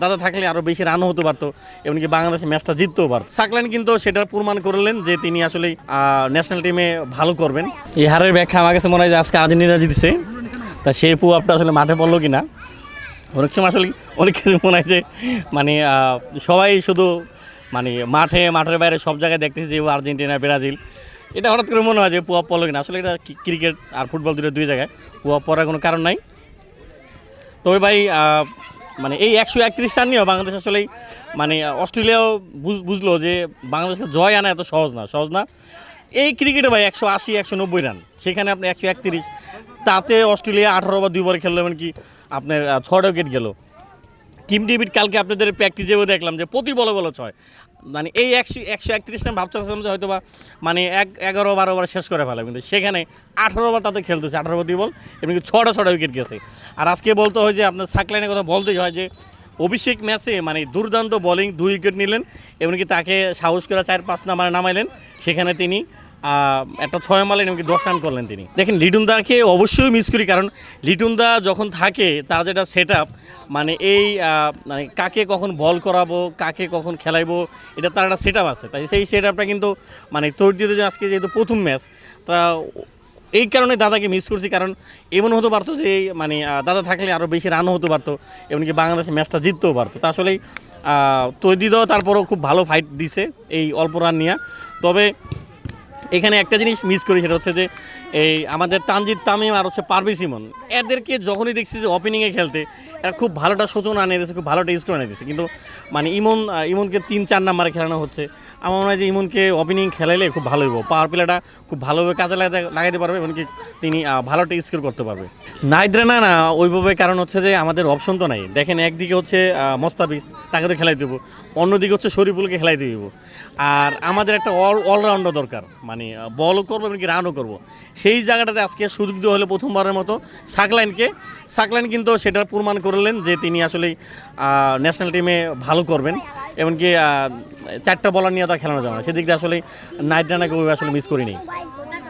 দাদা থাকলে আরও বেশি রানও হতে পারতো, এমনকি বাংলাদেশ ম্যাচটা জিততেও পারত। সাকলাইন কিন্তু সেটার প্রমাণ করলেন যে তিনি আসলে ন্যাশনাল টিমে ভালো করবেন। এই হারের ব্যাখ্যা আমার কাছে মনে হয় যে আজকে আর্জেন্টিনা জিতছে, তা সেই প্রভাবটা আসলে মাঠে পড়লো কিনা। অনেক সময় আসলে অনেক কিছু মনে হয় যে মানে সবাই শুধু মানে মাঠের বাইরে সব জায়গায় দেখতেছি যে আর্জেন্টিনা ব্রাজিল, এটা হঠাৎ করে মনে হয় যে প্রভাব পড়লো কিনা। আসলে এটা ক্রিকেট আর ফুটবল দুই জায়গায় প্রভাব পড়ার কোনো কারণ নাই। তবে ভাই মানে এই 131 রান নিয়েও বাংলাদেশ আসলেই মানে অস্ট্রেলিয়াও বুঝলো যে বাংলাদেশকে জয় আনা এত সহজ না। এই ক্রিকেটে ভাই 180 190 রান, সেখানে আপনি 131, তাতে অস্ট্রেলিয়া 18 ওভার 2 বলে খেললো, এমনকি আপনার 6টা উইকেট গেল। কিম ডেভিড কালকে আপনাদের প্র্যাকটিসেও দেখলাম যে প্রতি বলে 6, মানে এই 131 রান ভাবছিলাম যে হয়তো বা মানে 11-12 ওভার শেষ করে ফেলা, কিন্তু সেখানে 18 ওভার তাতে খেলতেছে, 18 ওভার 2 বল, এমনকি 6টা উইকেট গেছে। আর আজকে বলতে হয় যে আপনার সাকলাইনের কথা বলতেই হয় যে অভিষেক ম্যাচে মানে দুর্দান্ত বোলিং, 2 উইকেট নিলেন, এমনকি তাকে সাহস করে 4-5 নাম্বারে নামাইলেন, সেখানে তিনি একটা 6 মারলেন, এমনকি 10 রান করলেন তিনি। দেখেন লিটন দাকে অবশ্যই মিস করি, কারণ লিটন দা যখন থাকে তার যেটা সেট আপ, মানে এই মানে কাকে কখন বল করাবো, কাকে কখন খেলাইবো, এটা তার একটা সেট আপ আছে। তাই সেই সেট আপটা কিন্তু মানে তৈরি যে আজকে যেহেতু প্রথম ম্যাচ, তা এই কারণে দাদাকে মিস করছি। কারণ এমন হতে পারতো যে মানে দাদা থাকলে আরও বেশি রানও হতে পারতো, এমনকি বাংলাদেশ ম্যাচটা জিততেও পারতো। তা আসলেই তৈরি দাও তারপরেও খুব ভালো ফাইট দিছে এই অল্প রান নিয়ে। তবে এখানে একটা জিনিস মিস করি, সেটা হচ্ছে যে এই আমাদের তানজিদ তামিম আর হচ্ছে পারভেজ ইমন, এদেরকে যখনই দেখছি যে ওপেনিংয়ে খেলতে, এরা খুব ভালোটা সূচনা আনিয়ে দিয়েছে, খুব ভালোটা স্কোর আনিয়ে দিয়েছে, কিন্তু মানে ইমনকে 3-4 নাম্বারে খেলানো হচ্ছে। আমার মনে হয় যে ইমনকে ওপেনিং খেলাইলে খুব ভালো হইব, পাওয়ার প্লেটা খুব ভালোভাবে কাজে লাগাইতে পারবে, এমনকি তিনি ভালোটা স্কোর করতে পারবে। নাইদ্রা না ওইভাবে, কারণ হচ্ছে যে আমাদের অপশন তো নাই। দেখেন একদিকে হচ্ছে মোস্তাফিজ, তাকে তো খেলাই দেবো, অন্যদিকে হচ্ছে শরীফুলকে খেলাই দিব, আর আমাদের একটা অলরাউন্ডার দরকার, মানে বলও করবো এমনকি রানও করবো। সেই জায়গাটাতে আজকে সুযোগ দেওয়া হলো প্রথমবারের মতো সাকলাইন কিন্তু সেটার প্রমাণ করলেন যে তিনি আসলেই ন্যাশনাল টিমে ভালো করবেন, এমনকি 4টা বলার নিয়ে তা খেলানো যাবে না। সেদিক দিয়ে আসলে নাইট রানাকে আসলে মিস করিনি।